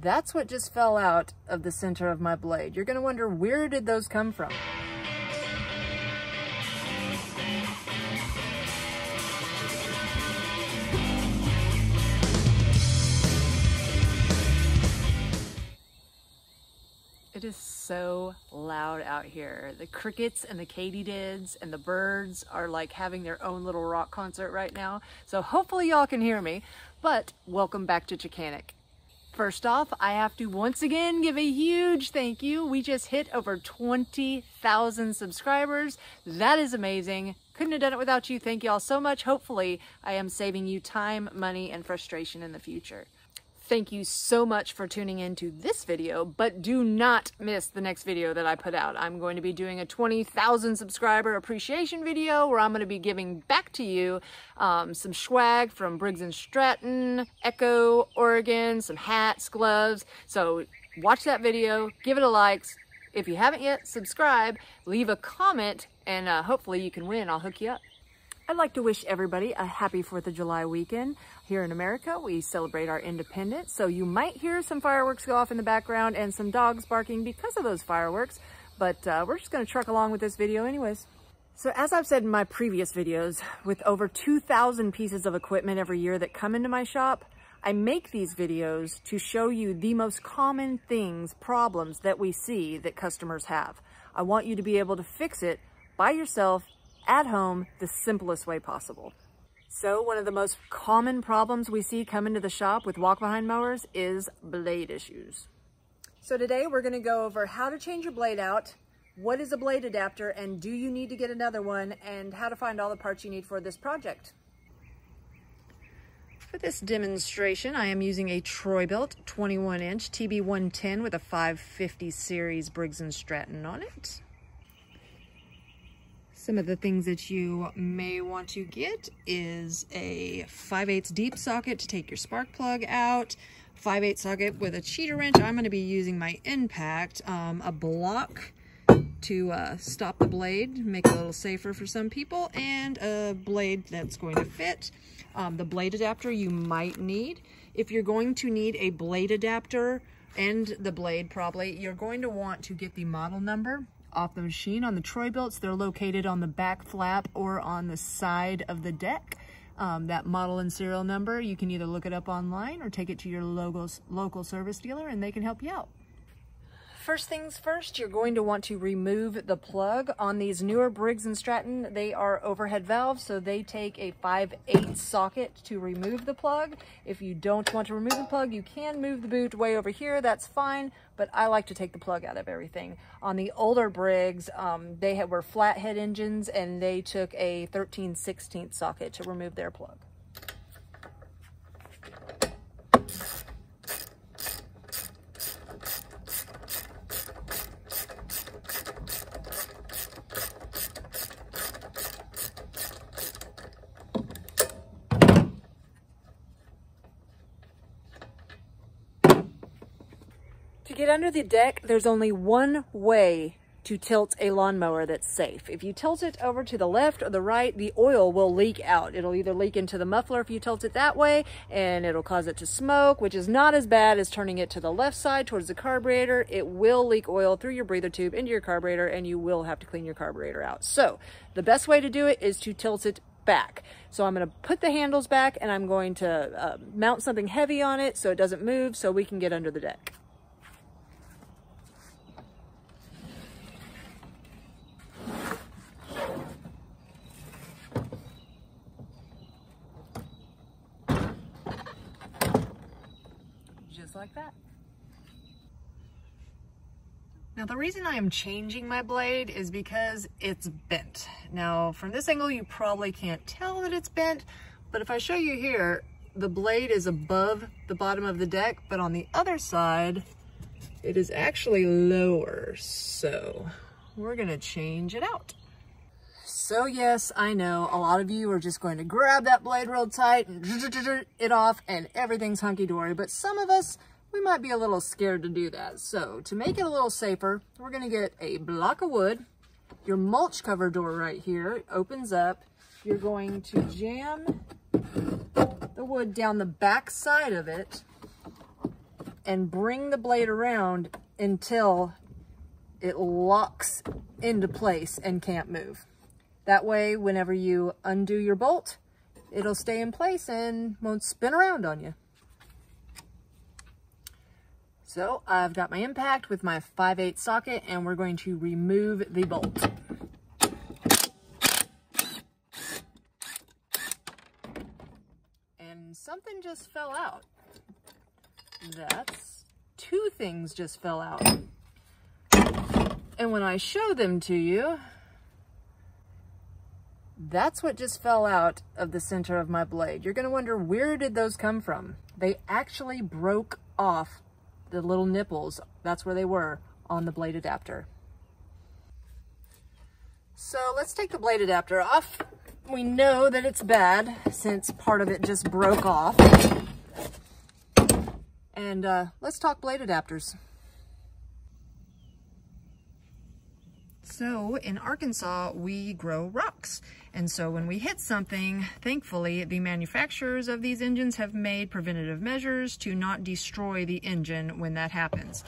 That's what just fell out of the center of my blade. You're gonna wonder, where did those come from? It is so loud out here. The crickets and the katydids and the birds are like having their own little rock concert right now. So hopefully y'all can hear me, but welcome back to Chickanic. First off, I have to once again give a huge thank you. We just hit over 20,000 subscribers. That is amazing. Couldn't have done it without you. Thank you all so much. Hopefully I am saving you time, money, and frustration in the future. Thank you so much for tuning into this video, but do not miss the next video that I put out. I'm going to be doing a 20,000 subscriber appreciation video where I'm going to be giving back to you some swag from Briggs & Stratton, Echo, Oregon, some hats, gloves. So watch that video, give it a like. If you haven't yet, subscribe, leave a comment, and hopefully you can win. I'll hook you up. I'd like to wish everybody a happy 4th of July weekend. Here in America, we celebrate our independence, so you might hear some fireworks go off in the background and some dogs barking because of those fireworks, but we're just going to truck along with this video anyways. So as I've said in my previous videos, with over 2,000 pieces of equipment every year that come into my shop, I make these videos to show you the most common things, problems that we see that customers have. I want you to be able to fix it by yourself at home the simplest way possible. So one of the most common problems we see come into the shop with walk-behind mowers is blade issues. So today we're going to go over how to change your blade out, what is a blade adapter, and do you need to get another one, and how to find all the parts you need for this project. For this demonstration, I am using a Troy-Bilt 21-inch TB110 with a 550 series Briggs & Stratton on it. Some of the things that you may want to get is a 5/8 deep socket to take your spark plug out, 5/8 socket with a cheater wrench. I'm going to be using my Impact, a block to stop the blade, make it a little safer for some people, and a blade that's going to fit. The blade adapter you might need. If you're going to need a blade adapter and the blade probably, you're going to want to get the model number off the machine. On the Troy-Bilts, they're located on the back flap or on the side of the deck. That model and serial number, you can either look it up online or take it to your local service dealer and they can help you out. First things first, you're going to want to remove the plug. On these newer Briggs & Stratton, they are overhead valves, so they take a 5/8 socket to remove the plug. If you don't want to remove the plug, you can move the boot way over here, that's fine, but I like to take the plug out of everything. On the older Briggs, they were flathead engines, and they took a 13/16 socket to remove their plug. To get under the deck, there's only one way to tilt a lawnmower that's safe. If you tilt it over to the left or the right, the oil will leak out. It'll either leak into the muffler if you tilt it that way, and it'll cause it to smoke, which is not as bad as turning it to the left side towards the carburetor. It will leak oil through your breather tube into your carburetor, and you will have to clean your carburetor out. So the best way to do it is to tilt it back. So I'm going to put the handles back, and I'm going to mount something heavy on it so it doesn't move, so we can get under the deck. Just like that. Now the reason I am changing my blade is because it's bent. Now from this angle you probably can't tell that it's bent, but if I show you here, the blade is above the bottom of the deck, but on the other side it is actually lower. So we're gonna change it out. So yes, I know a lot of you are just going to grab that blade real tight and it off and everything's hunky-dory, but some of us, we might be a little scared to do that. So to make it a little safer, we're going to get a block of wood. Your mulch cover door right here opens up. You're going to jam the wood down the back side of it and bring the blade around until it locks into place and can't move. That way, whenever you undo your bolt, it'll stay in place and won't spin around on you. So I've got my impact with my 5/8 socket, and we're going to remove the bolt. And something just fell out. That's two things just fell out. And when I show them to you, that's what just fell out of the center of my blade. You're going to wonder, where did those come from? They actually broke off the little nipples. That's where they were on the blade adapter. So let's take the blade adapter off. We know that it's bad since part of it just broke off. And let's talk blade adapters. So in Arkansas, we grow rocks. And so when we hit something, thankfully, the manufacturers of these engines have made preventative measures to not destroy the engine when that happens.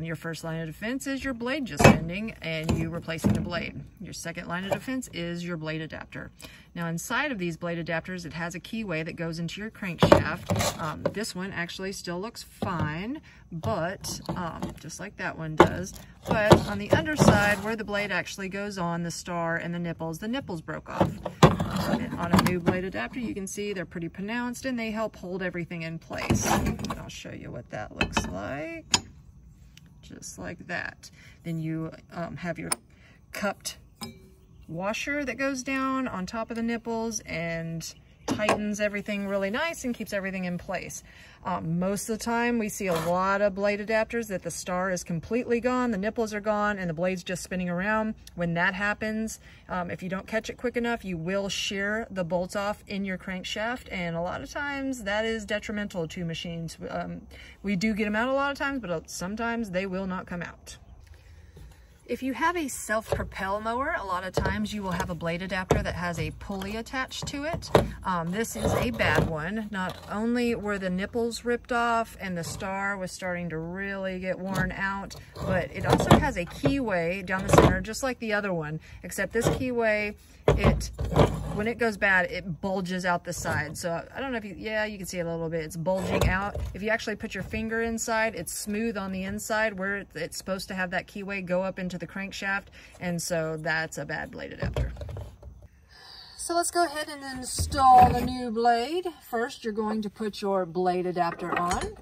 Your first line of defense is your blade just bending and you replacing the blade. Your second line of defense is your blade adapter. Now inside of these blade adapters, it has a keyway that goes into your crankshaft. This one actually still looks fine, but just like that one does. But on the underside, where the blade actually goes on, the star and the nipples broke off. On a new blade adapter, you can see they're pretty pronounced and they help hold everything in place. And I'll show you what that looks like. Just like that. Then you have your cupped washer that goes down on top of the nipples and tightens everything really nice and keeps everything in place. Most of the time we see a lot of blade adapters that the star is completely gone, the nipples are gone, and the blade's just spinning around. When that happens, if you don't catch it quick enough, you will shear the bolts off in your crankshaft, and a lot of times that is detrimental to machines. We do get them out a lot of times, but sometimes they will not come out. If you have a self-propel mower, a lot of times you will have a blade adapter that has a pulley attached to it. This is a bad one. Not only were the nipples ripped off and the star was starting to really get worn out, but it also has a keyway down the center, just like the other one, except this keyway, when it goes bad, it bulges out the side. So I don't know if you can see it a little bit. It's bulging out. If you actually put your finger inside, it's smooth on the inside where it's supposed to have that keyway go up into the crankshaft, and so that's a bad blade adapter. So let's go ahead and install the new blade. First, you're going to put your blade adapter on.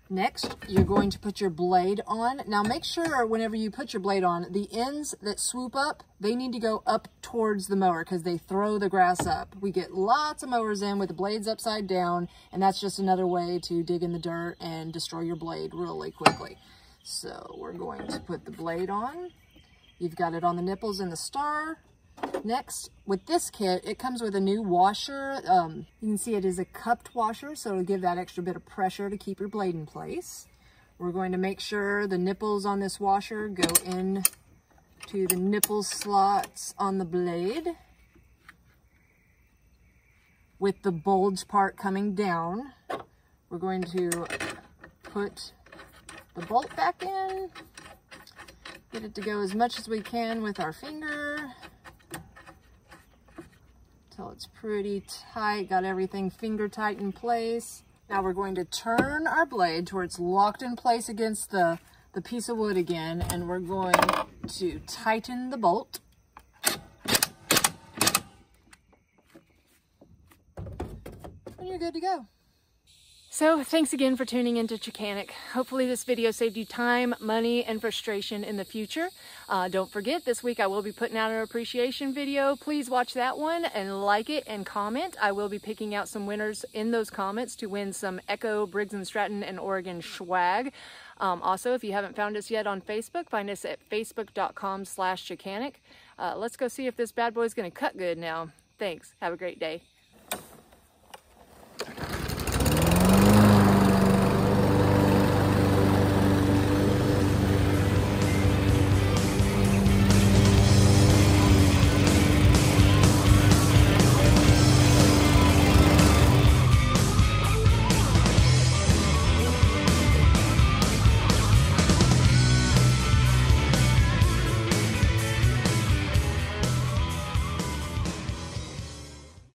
Next, you're going to put your blade on. Now make sure whenever you put your blade on, the ends that swoop up, they need to go up towards the mower because they throw the grass up. We get lots of mowers in with the blades upside down, and that's just another way to dig in the dirt and destroy your blade really quickly. So we're going to put the blade on. You've got it on the nipples and the star. Next, with this kit, it comes with a new washer. You can see it is a cupped washer, so it'll give that extra bit of pressure to keep your blade in place. We're going to make sure the nipples on this washer go in to the nipple slots on the blade, with the bulge part coming down. We're going to put the bolt back in, get it to go as much as we can with our finger until it's pretty tight, got everything finger tight in place. Now we're going to turn our blade to where it's locked in place against the piece of wood again, and we're going to tighten the bolt. And you're good to go. So thanks again for tuning into Chickanic. Hopefully this video saved you time, money, and frustration in the future. Don't forget, this week I will be putting out an appreciation video. Please watch that one and like it and comment. I will be picking out some winners in those comments to win some Echo, Briggs & Stratton, and Oregon swag. Also, if you haven't found us yet on Facebook, find us at facebook.com/Chickanic. Let's go see if this bad boy's gonna cut good now. Thanks. Have a great day.